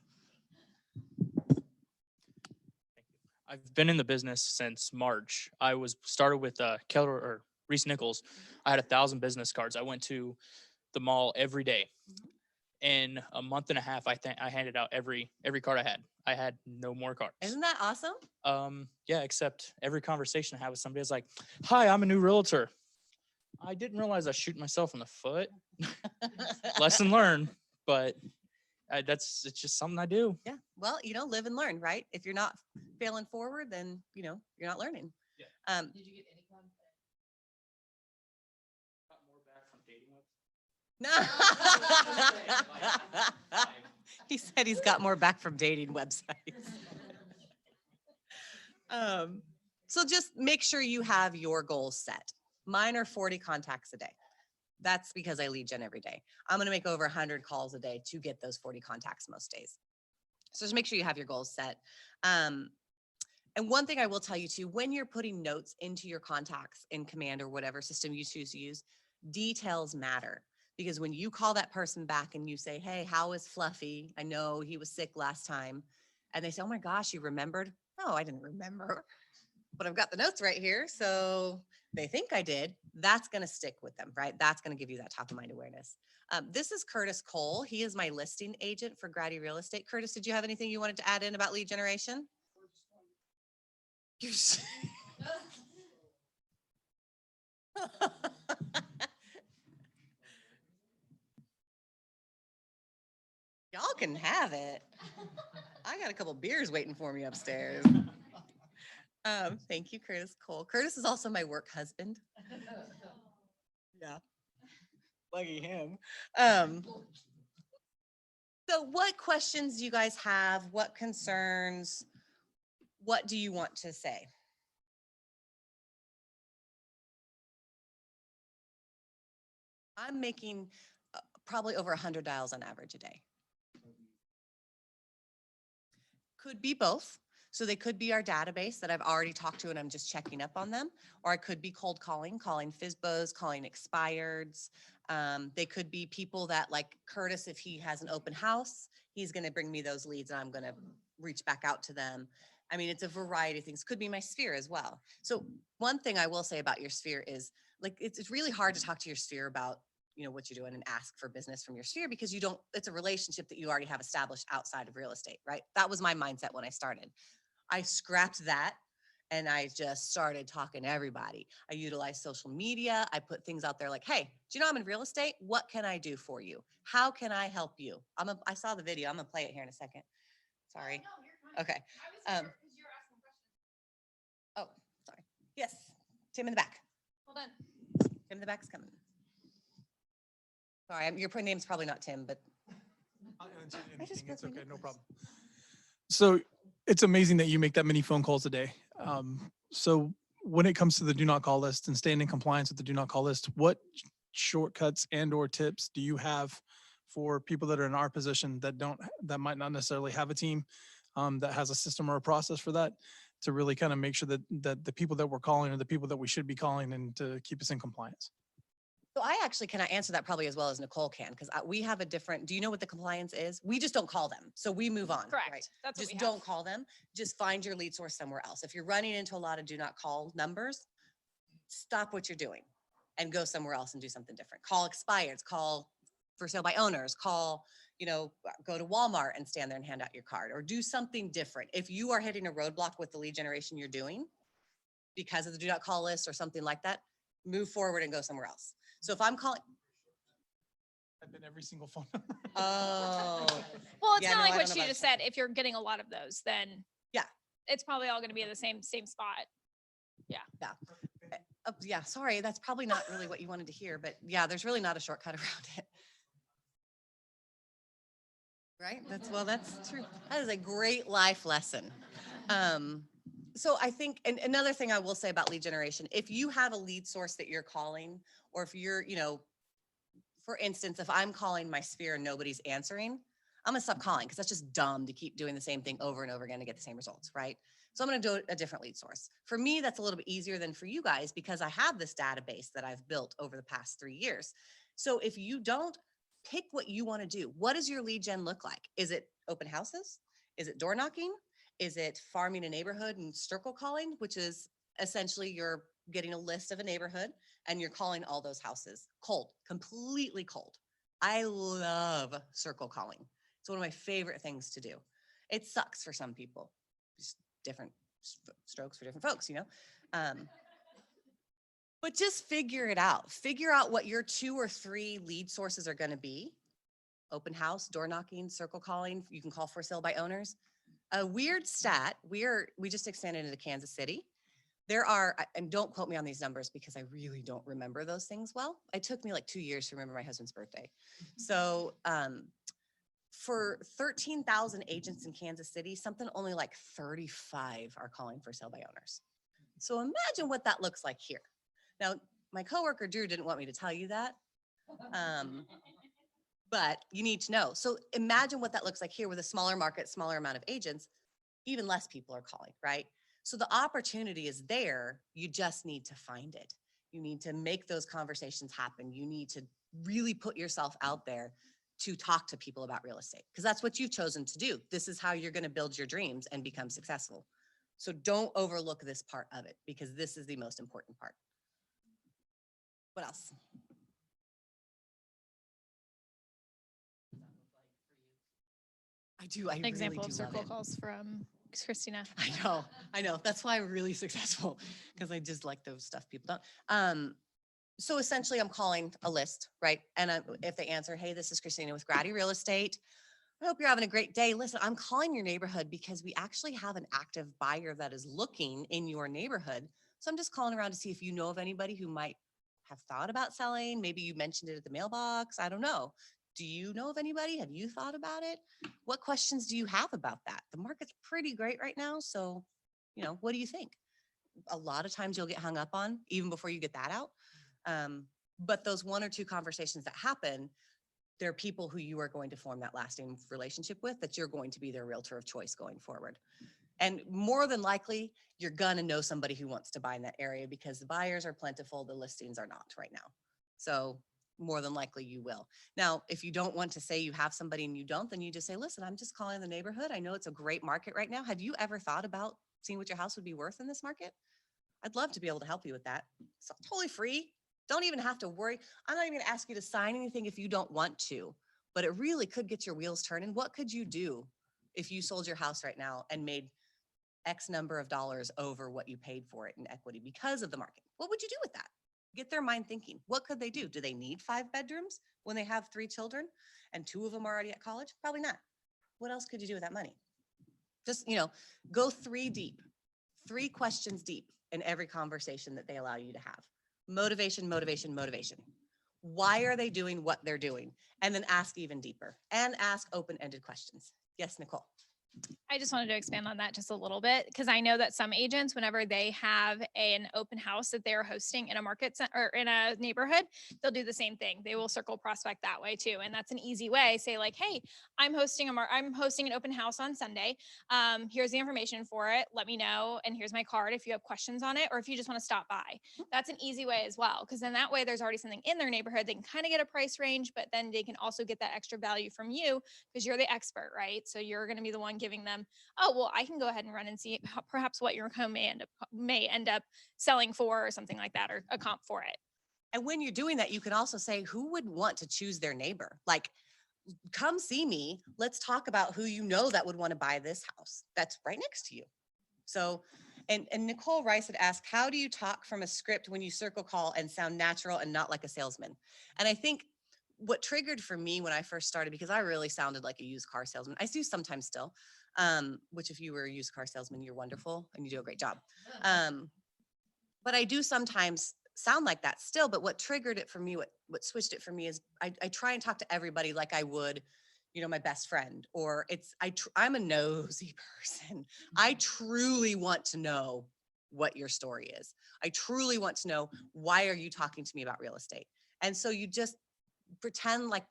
I've been in the business since March. I started with Keller or Reese Nichols. I had 1,000 business cards. I went to the mall every day. In a month and a half, I handed out every card I had. I had no more cards. Isn't that awesome? Yeah, except every conversation I had with somebody is like, "Hi, I'm a new realtor." I didn't realize I was shooting myself in the foot. Lesson learned, but it's just something I do. Yeah. Well, live and learn, right? If you're not failing forward, then, you're not learning. Yeah. Did you get any contact? Got more back from dating websites. No. He said he's got more back from dating websites. So just make sure you have your goals set. Mine are 40 contacts a day. That's because I lead gen every day. I'm going to make over 100 calls a day to get those 40 contacts most days. So just make sure you have your goals set. And one thing I will tell you too, when you're putting notes into your contacts in Command or whatever system you choose to use, details matter. Because when you call that person back and you say, hey, how is Fluffy? I know he was sick last time. and they say, oh my gosh, you remembered? No, I didn't remember, but I've got the notes right here. So they think I did. That's going to stick with them, right? That's going to give you that top of mind awareness. This is Curtis Cole. He is my listing agent for Grady Real Estate. Curtis, did you have anything you wanted to add in about lead generation? You're s- Y'all can have it. I got a couple beers waiting for me upstairs. Thank you, Curtis Cole. Curtis is also my work husband. Yeah. Lucky him. So what questions do you guys have? What concerns? What do you want to say? I'm making probably over 100 dials on average a day. Could be both. So they could be our database that I've already talked to and I'm just checking up on them. Or I could be cold calling FSBOs, calling expireds. They could be people that like Curtis, if he has an open house, he's going to bring me those leads and I'm going to reach back out to them. I mean, it's a variety of things. Could be my sphere as well. So one thing I will say about your sphere is like, it's really hard to talk to your sphere about, you know, what you're doing and ask for business from your sphere because you don't, it's a relationship that you already have established outside of real estate, right? That was my mindset when I started. I scrapped that and I just started talking to everybody. I utilized social media. I put things out there like, hey, do you know I'm in real estate? What can I do for you? How can I help you? I saw the video. I'm gonna play it here in a second. Sorry. No, you're fine. Okay. I was Um, here because you're asking questions. Oh, sorry. Yes, Tim in the back. Hold on. Tim in the back's coming. Sorry, your name's probably not Tim, but I'll answer I just anything. It's broke my okay, no necklace. problem. So it's amazing that you make that many phone calls a day. So when it comes to the do not call list and staying in compliance with the do not call list, what shortcuts and or tips do you have for people that are in our position that might not necessarily have a team that has a system or a process for that to really kind of make sure that the people that we're calling are the people that we should be calling and to keep us in compliance? so I actually can I answer that probably as well as Nicole can because we have a different. Do you know what the compliance is? We just don't call them, so we move on. Correct. Right? That's what Just we don't have. call them. Just find your lead source somewhere else. If you're running into a lot of do not call numbers, stop what you're doing and go somewhere else and do something different. Call expireds. Call for sale by owners. Call. You know, go to Walmart and stand there and hand out your card or do something different. If you are hitting a roadblock with the lead generation you're doing because of the do not call list or something like that, move forward and go somewhere else. So if I'm calling, I've been every single phone number. oh, Well, it's Yeah, kind of no, like I what don't know she about just said. If you're getting a lot of those, then Yeah. it's probably all going to be in the same spot. yeah, sorry, that's probably not really what you wanted to hear, but yeah, there's really not a shortcut around it. Right? That's true. That is a great life lesson. So I think, and another thing I will say about lead generation, if you have a lead source that you're calling, or if you're, you know, for instance, if I'm calling my sphere and nobody's answering, I'm gonna stop calling because that's just dumb to keep doing the same thing over and over again to get the same results, right? So I'm gonna do a different lead source. For me, that's a little bit easier than for you guys because I have this database that I've built over the past 3 years. So if you don't pick what you wanna do, what does your lead gen look like? Is it open houses? Is it door knocking? Is it farming a neighborhood and circle calling, which is essentially you're getting a list of a neighborhood and you're calling all those houses cold, completely cold. I love circle calling. It's one of my favorite things to do. It sucks for some people, just different strokes for different folks, you know? But just figure it out. Figure out what your 2 or 3 lead sources are going to be. Open house, door knocking, circle calling. You can call for sale by owners. A weird stat, we just expanded into Kansas City. There are, and don't quote me on these numbers because I really don't remember those things well. It took me like 2 years to remember my husband's birthday. So for 13,000 agents in Kansas City, something only like 35 are calling for sale by owners. So imagine what that looks like here. Now, my coworker Drew didn't want me to tell you that, but you need to know. So imagine what that looks like here with a smaller market, smaller amount of agents, even less people are calling, right? So the opportunity is there. You just need to find it. You need to make those conversations happen. You need to really put yourself out there to talk to people about real estate because that's what you've chosen to do. This is how you're going to build your dreams and become successful. So don't overlook this part of it because this is the most important part. What else? I do. I Example really of do love circle it. calls from Kristina. I know. That's why I'm really successful because I just like those stuff people don't. So essentially I'm calling a list, right? And if they answer, hey, this is Kristina with Grady Real Estate. I hope you're having a great day. Listen, I'm calling your neighborhood because we actually have an active buyer that is looking in your neighborhood. So I'm just calling around to see if you know of anybody who might have thought about selling. Maybe you mentioned it at the mailbox. I don't know. Do you know of anybody? Have you thought about it? What questions do you have about that? The market's pretty great right now. So, what do you think? A lot of times you'll get hung up on even before you get that out. But those one or two conversations that happen, they're people who you are going to form that lasting relationship with, that you're going to be their realtor of choice going forward. And more than likely, you're gonna know somebody who wants to buy in that area because the buyers are plentiful, the listings are not right now. So more than likely you will. Now, if you don't want to say you have somebody and you don't, then you just say, listen, I'm just calling the neighborhood. I know it's a great market right now. Have you ever thought about seeing what your house would be worth in this market? I'd love to be able to help you with that. It's totally free. Don't even have to worry. I'm not even gonna ask you to sign anything if you don't want to, but it really could get your wheels turning. What could you do if you sold your house right now and made X number of dollars over what you paid for it in equity because of the market? What would you do with that? Get their mind thinking. What could they do? Do they need 5 bedrooms when they have 3 children and 2 of them are already at college? Probably not. What else could you do with that money? Just, go 3 deep, 3 questions deep in every conversation that they allow you to have. Motivation, motivation, motivation. Why are they doing what they're doing? And then ask even deeper and ask open-ended questions. Yes, Nicole. I just wanted to expand on that just a little bit because I know that some agents, whenever they have an open house that they're hosting in a market or in a neighborhood, they'll do the same thing. They will circle prospect that way too, and that's an easy way. Say like, "Hey, I'm hosting an open house on Sunday. Here's the information for it. Let me know, and here's my card if you have questions on it or if you just want to stop by." That's an easy way as well because then that way there's already something in their neighborhood. They can kind of get a price range, but then they can also get that extra value from you because you're the expert, right? So you're going to be the one giving them, oh, well, I can go ahead and run and see perhaps what your home may end up selling for or something like that, or a comp for it. And when you're doing that, you can also say, who would want to choose their neighbor? Like, come see me. Let's talk about who you know that would want to buy this house that's right next to you. So, and Nicole Rice had asked, how do you talk from a script when you circle call and sound natural and not like a salesman? And I think what triggered for me when I first started, because I really sounded like a used car salesman. I do sometimes still, which if you were a used car salesman, you're wonderful and you do a great job. But I do sometimes sound like that still. But what triggered it for me, what switched it for me is I try and talk to everybody like I would, my best friend, or I'm a nosy person. I truly want to know what your story is. I truly want to know, why are you talking to me about real estate? And so you just pretend like,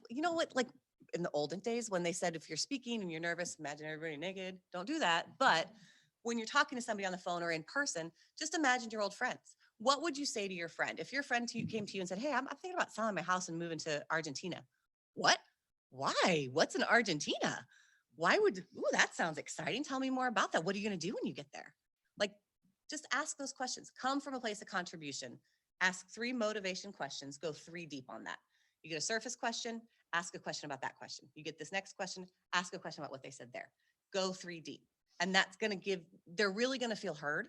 like in the olden days when they said, if you're speaking and you're nervous, imagine everybody naked. Don't do that. But when you're talking to somebody on the phone or in person, just imagine your old friends. What would you say to your friend? If your friend came to you and said, hey, I'm thinking about selling my house and moving to Argentina. What? Why? What's in Argentina? That sounds exciting. Tell me more about that. What are you going to do when you get there? Like, just ask those questions. Come from a place of contribution. Ask 3 motivation questions. Go 3 deep on that. You get a surface question, ask a question about that question. You get this next question, ask a question about what they said there. Go 3 deep. And that's going to they're really going to feel heard.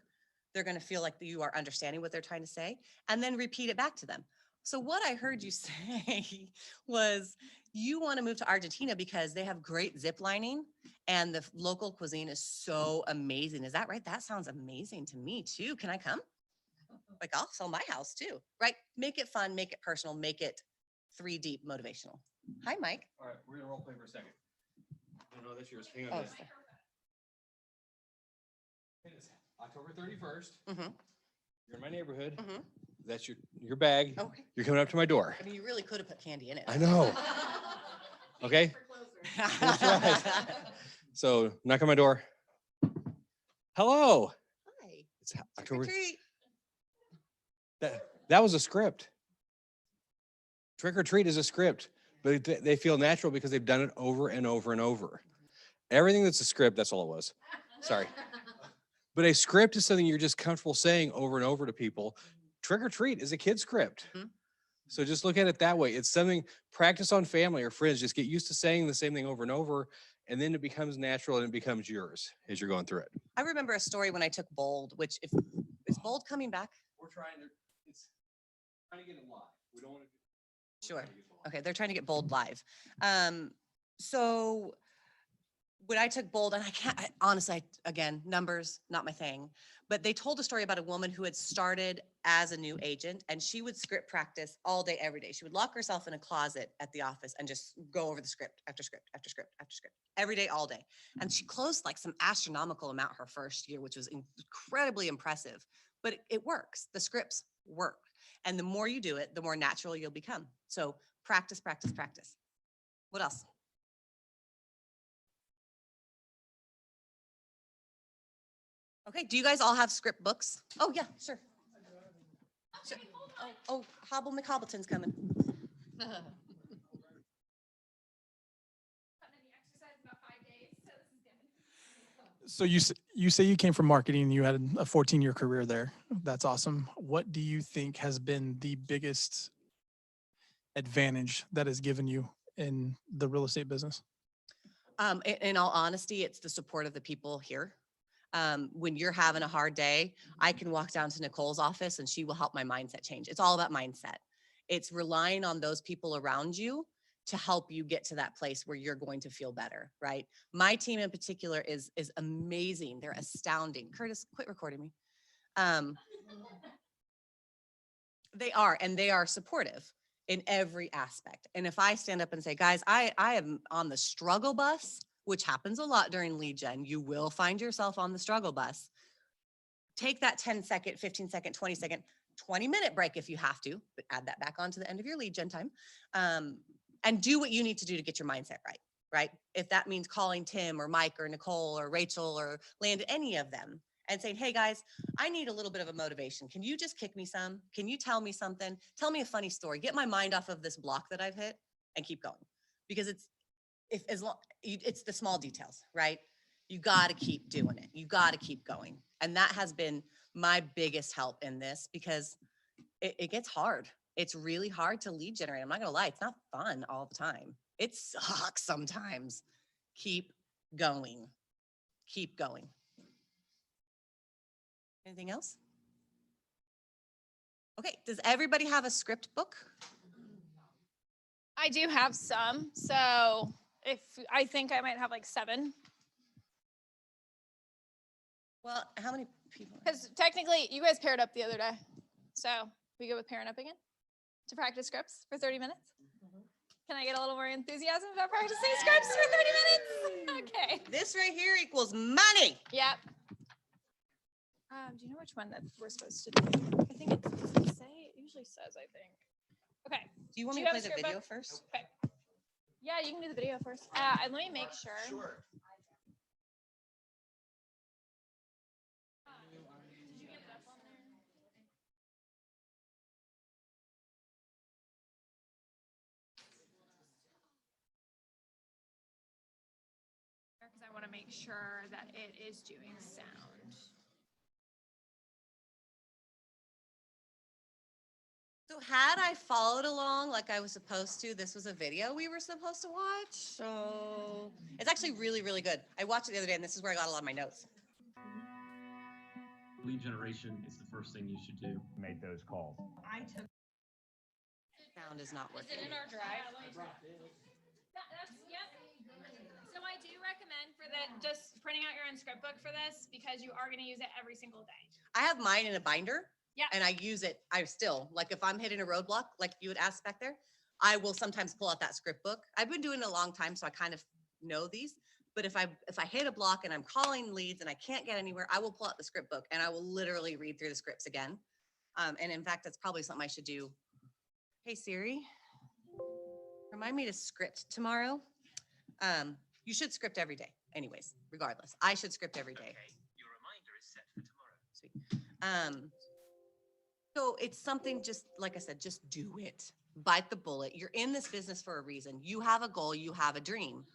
They're going to feel like you are understanding what they're trying to say, and then repeat it back to them. So what I heard you say was you want to move to Argentina because they have great zip lining and the local cuisine is so amazing. Is that right? That sounds amazing to me too. Can I come? Like, I'll sell my house too, right? Make it fun, make it personal, make it 3 deep motivational. Hi, Mike. All right, we're gonna role play for a second. No, that's yours. Hang on. Oh, a minute. It is October 31st. You're in my neighborhood. That's your bag. Okay. You're coming up to my door. I mean, you really could have put candy in it. I know. Okay. That's right. So knock on my door. Hello. Hi. It's Trick or October. treat. That was a script. Trick or treat is a script. but they feel natural because they've done it over and over and over. Everything that's a script, that's all it was. Sorry. But a script is something you're just comfortable saying over and over to people. Trick or treat is a kid script. Mhm. So just look at it that way. It's something, practice on family or friends. Just get used to saying the same thing over and over, and then it becomes natural and it becomes yours as you're going through it. I remember a story when I took Bold, which is Bold coming back? We're trying to get it live. We don't want to. Sure. Okay, they're trying to get Bold live. So when I took Bold, and honestly, again, numbers, not my thing, but they told a story about a woman who had started as a new agent, and she would script practice all day, every day. She would lock herself in a closet at the office and just go over the script after script after script after script every day, all day. And she closed like some astronomical amount her first year, which was incredibly impressive. But it works. The scripts work. And the more you do it, the more natural you'll become. So practice, practice, practice. What else? Okay, do you guys all have script books? Oh, yeah, sure. Sure. Oh, Hobble McHobbleton's coming. And then you exercise about 5 days, so this is good. So you say you came from marketing, you had a 14-year career there. That's awesome. What do you think has been the biggest advantage that has given you in the real estate business? In all honesty, it's the support of the people here. When you're having a hard day, I can walk down to Nicole's office and she will help my mindset change. It's all about mindset. It's relying on those people around you to help you get to that place where you're going to feel better, right? My team in particular is amazing. They're astounding. Curtis, quit recording me. They are supportive in every aspect. And if I stand up and say, guys, I am on the struggle bus, which happens a lot during lead gen, you will find yourself on the struggle bus. Take that 10-second, 15-second, 20-second, 20-minute break if you have to, but add that back on to the end of your lead gen time. And do what you need to do to get your mindset right, right? If that means calling Tim or Mike or Nicole or Rachel or Landon, any of them, and saying, hey guys, I need a little bit of a motivation. Can you just kick me some? Can you tell me something? Tell me a funny story. Get my mind off of this block that I've hit and keep going. Because it's the small details, right? You got to keep doing it. You got to keep going. And that has been my biggest help in this because it gets hard. It's really hard to lead generate. I'm not gonna lie, it's not fun all the time. It sucks sometimes. Keep going. Keep going. Anything else? Okay, does everybody have a script book? I do have some, so if I think I might have like 7, Well, how many people? because technically you guys paired up the other day. So we go with pairing up again to practice scripts for 30 minutes. Can I get a little more enthusiasm about practicing scripts for 30 minutes? Okay. This right here equals money. Yep. Do you know which one that we're supposed to do? I think it usually says, I think. Okay. Do you want Do me you to have play a the script video book? first? Okay. Yeah, you can do the video first. And let me make sure. Sure. Did you get that on there? Because I want to make sure that it is doing sound. So had I followed along like I was supposed to, this was a video we were supposed to watch. So it's actually really, really good. I watched it the other day and this is where I got a lot of my notes. Lead generation is the first thing you should do. Make those calls. Sound is not Is working. it in our drive? That's, yep. So I do recommend for that, just printing out your own script book for this because you are going to use it every single day. I have mine in a binder. Yeah. And I use it. I still, like if I'm hitting a roadblock, like you would ask back there, I will sometimes pull out that script book. I've been doing it a long time, so I kind of know these. But if I hit a block and I'm calling leads and I can't get anywhere, I will pull out the script book and I will literally read through the scripts again. And in fact, that's probably something I should do. Hey Siri, remind me to script tomorrow. You should script every day, anyways, regardless. I should script every day. Okay, your reminder is set for tomorrow. Sweet. So it's something just, like I said, just do it. bite the bullet. You're in this business for a reason. You have a goal, you have a dream.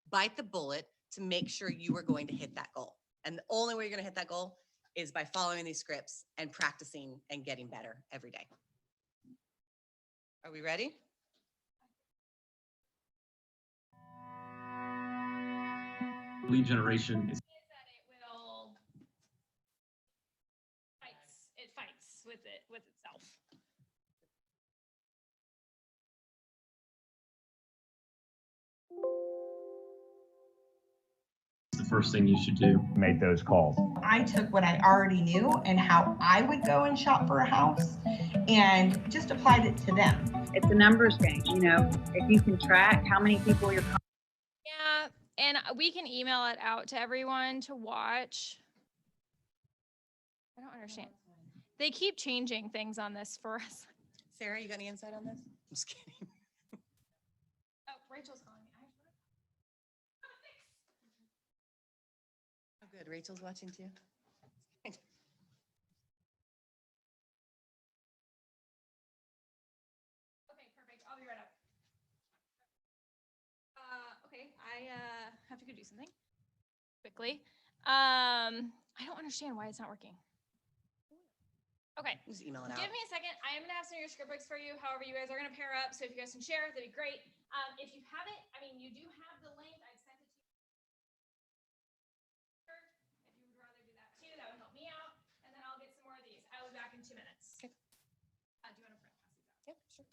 Bite the bullet to make sure you are going to hit that goal. And the only way you're going to hit that goal is by following these scripts and practicing and getting better every day. Are we ready? Lead generation is Is that it will fights with itself. the first thing you should do. Make those calls. I took what I already knew and how I would go and shop for a house and just applied it to them. It's a numbers game, you know, if you can track how many people you're Yeah, and we can email it out to everyone to watch. I don't understand. They keep changing things on this for us. Sarah, you got any insight on this? I'm just kidding. Oh, Rachel's calling me. Oh, good. Rachel's watching too. Okay, perfect. I'll be right up. Okay, I have to go do something quickly. I don't understand why it's not working. Okay, Just email it out. give me a second. I am gonna have some of your script books for you. However, you guys are gonna pair up. So if you guys can share, that'd be great. If you haven't, I mean, you do have the link. I've sent it to you. If you would rather do that too, that would help me out. And then I'll get some more of these. I will be back in 2 minutes. Okay. Do you want to print pass these out? Yep, sure.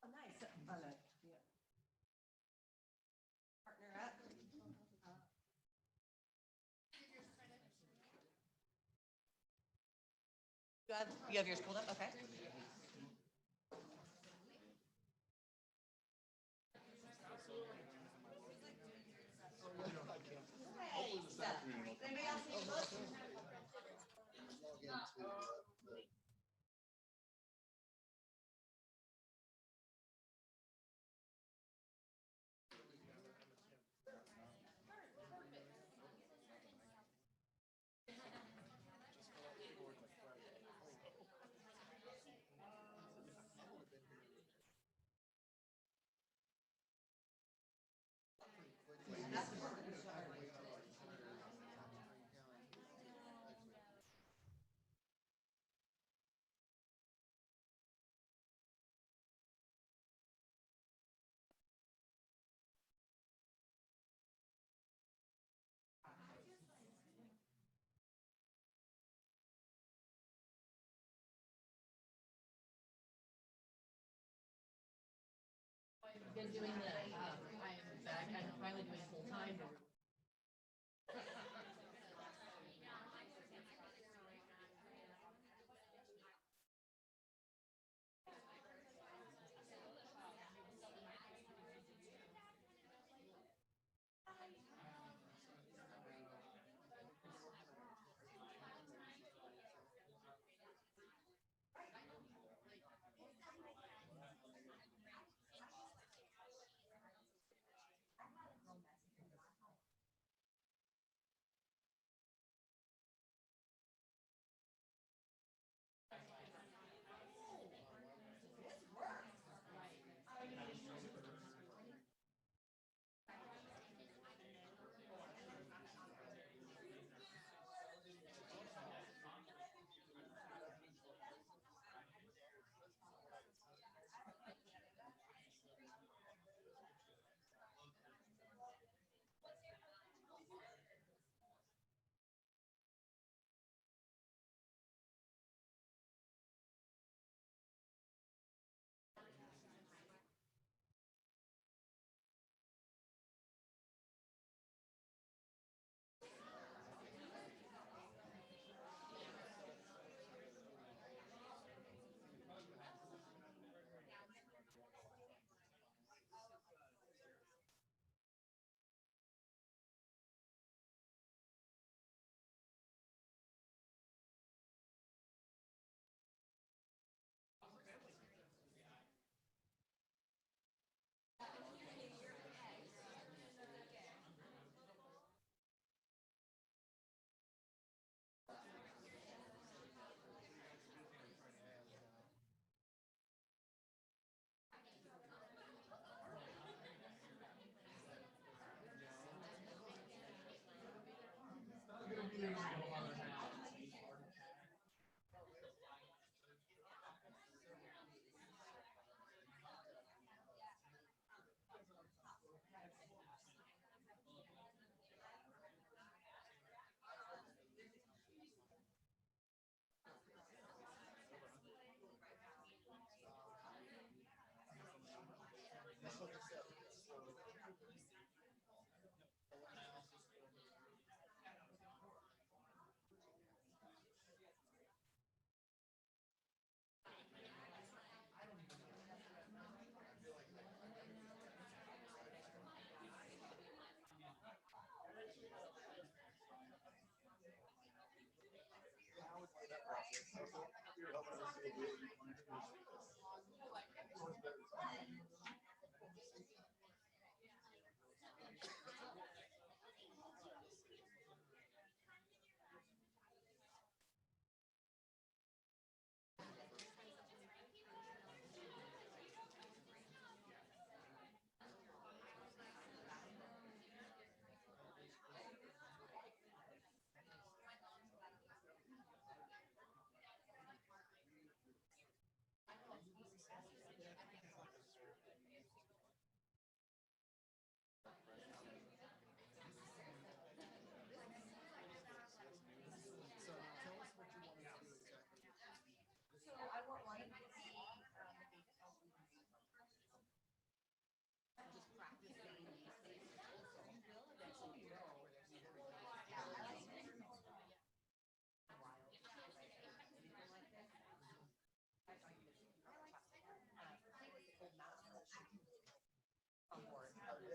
Oh, nice. Oh, no. Yeah. Partner up. You have yours pulled up? Okay. Anybody else need a book? been doing the, I'm finally doing full time.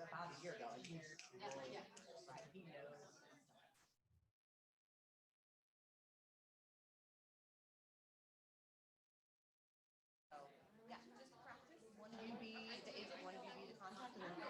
About a year ago, right? He knows. So, yeah, just practice. One of you be the agent, one of you be the contact, and then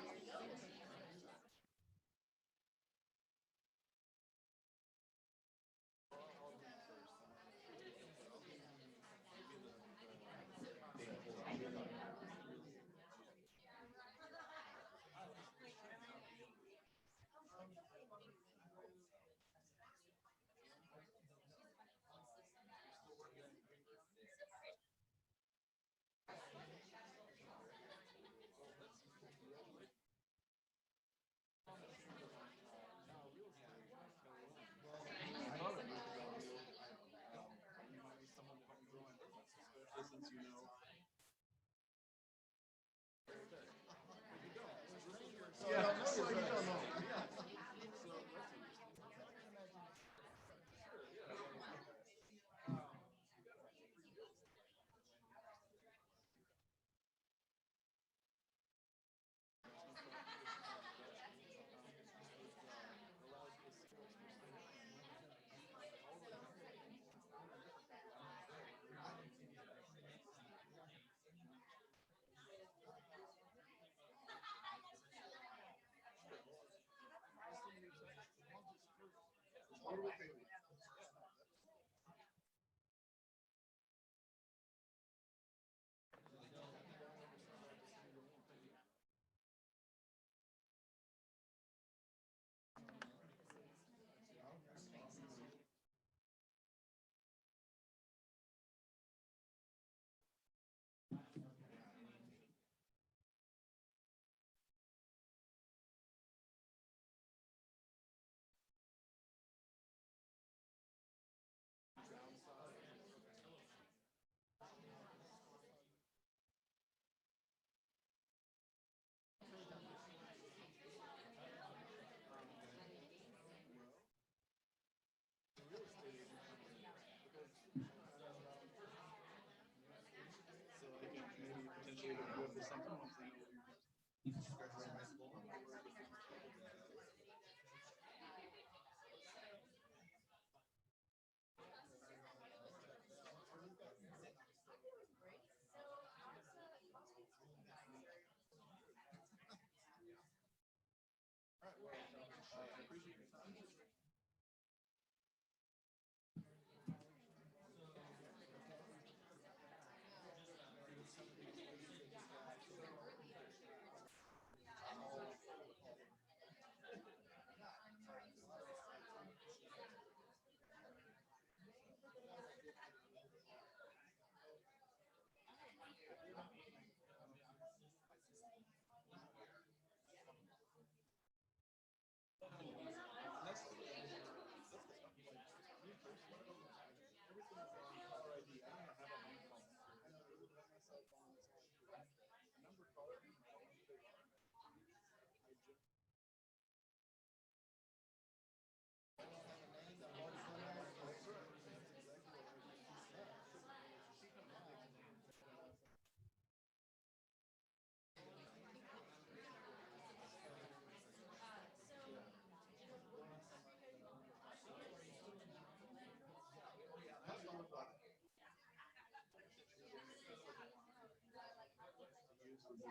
I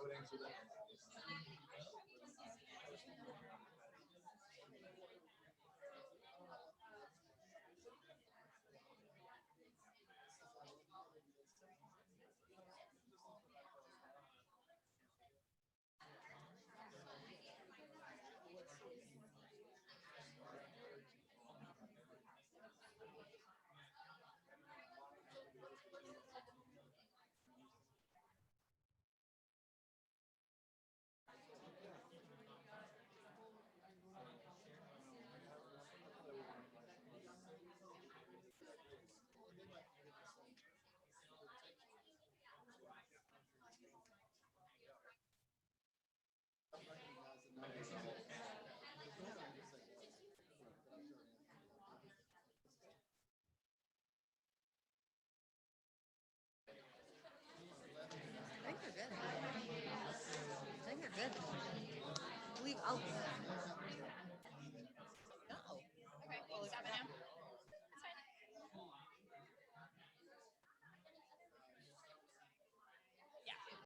would answer that.